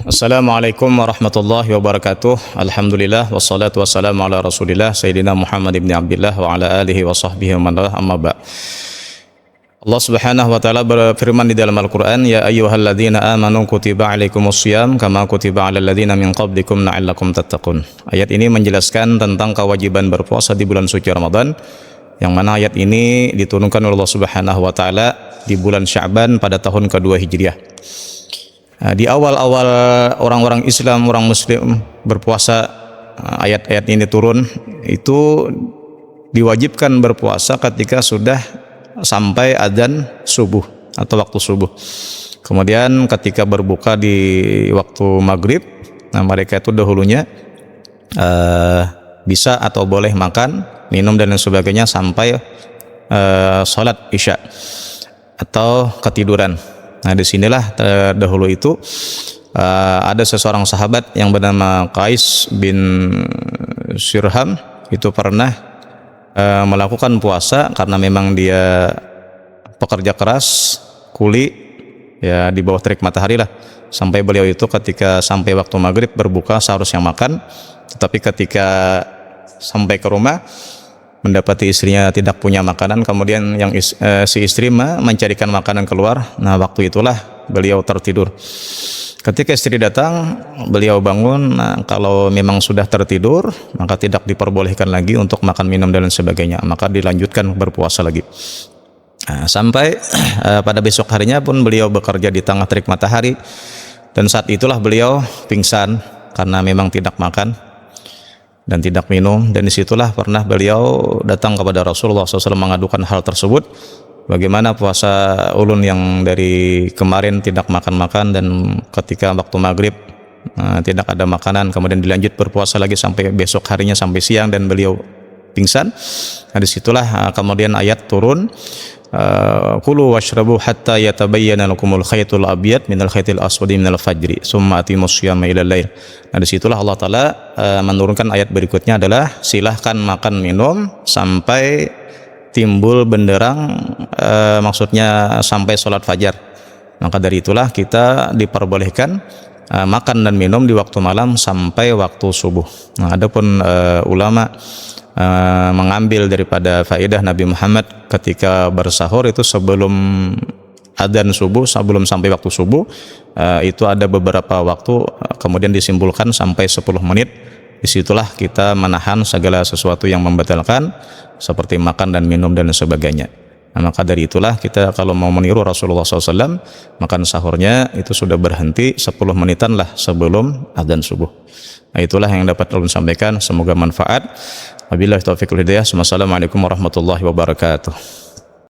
Assalamualaikum warahmatullahi wabarakatuh. Alhamdulillah wassalatu wassalamu ala Rasulillah Sayyidina Muhammad ibn Abdullah wa ala alihi wa sahbihi wa man walah, amma ba'. Allah Subhanahu wa taala berfirman di dalam Al-Qur'an, ya ayyuhalladzina amanu kutiba alaikumusiyam kama kutiba alal ladzina min qablikum la'allakum tattaqun. Ayat ini menjelaskan tentang kewajiban berpuasa di bulan suci Ramadan, yang mana ayat ini diturunkan oleh Allah Subhanahu wa taala di bulan Sya'ban pada tahun kedua Hijriah. Di awal-awal orang-orang Islam, orang Muslim berpuasa, ayat-ayat ini turun, itu diwajibkan berpuasa ketika sudah sampai adzan subuh atau waktu subuh. Kemudian ketika berbuka di waktu maghrib, mereka itu dahulunya bisa atau boleh makan, minum dan lain sebagainya sampai sholat isya atau ketiduran. Nah, disinilah dahulu itu ada seseorang sahabat yang bernama Qais bin Syirham, itu pernah melakukan puasa karena memang dia pekerja keras, kuli, ya di bawah terik matahari lah. Sampai beliau itu ketika sampai waktu maghrib berbuka seharusnya makan, tetapi ketika sampai ke rumah mendapati istrinya tidak punya makanan, kemudian si istri mencarikan makanan keluar. Nah, waktu itulah beliau tertidur. Ketika istri datang, beliau bangun. Nah, kalau memang sudah tertidur, maka tidak diperbolehkan lagi untuk makan, minum dan sebagainya, maka dilanjutkan berpuasa lagi. Nah, sampai pada besok harinya pun beliau bekerja di tengah terik matahari, dan saat itulah beliau pingsan karena memang tidak makan dan tidak minum. Dan disitulah pernah beliau datang kepada Rasulullah SAW mengadukan hal tersebut, bagaimana puasa ulun yang dari kemarin tidak makan-makan dan ketika waktu maghrib tidak ada makanan, kemudian dilanjut berpuasa lagi sampai besok harinya sampai siang dan beliau pingsan. Nah, disitulah kemudian ayat turun, kulu washrabu hatta yatabayyana lakumul khaytul abyad minal khaytil aswadi minal fajri summa atimus syiyama ilal lail. Nah, disitulah Allah Ta'ala menurunkan ayat berikutnya adalah silahkan makan minum sampai timbul benderang, maksudnya sampai sholat fajar. Maka dari itulah kita diperbolehkan makan dan minum di waktu malam sampai waktu subuh. Nah, adapun ulama mengambil daripada faedah Nabi Muhammad ketika bersahur itu sebelum adzan subuh, sebelum sampai waktu subuh, itu ada beberapa waktu, kemudian disimpulkan sampai 10 menit. Disitulah kita menahan segala sesuatu yang membatalkan seperti makan dan minum dan sebagainya. Nah, maka dari itulah kita kalau mau meniru Rasulullah SAW, makan sahurnya itu sudah berhenti 10 menitan lah sebelum adzan subuh. Nah, itulah yang dapat ulun sampaikan, semoga manfaat. Wabillahi taufiq wal hidayah. Wassalamualaikum warahmatullahi wabarakatuh.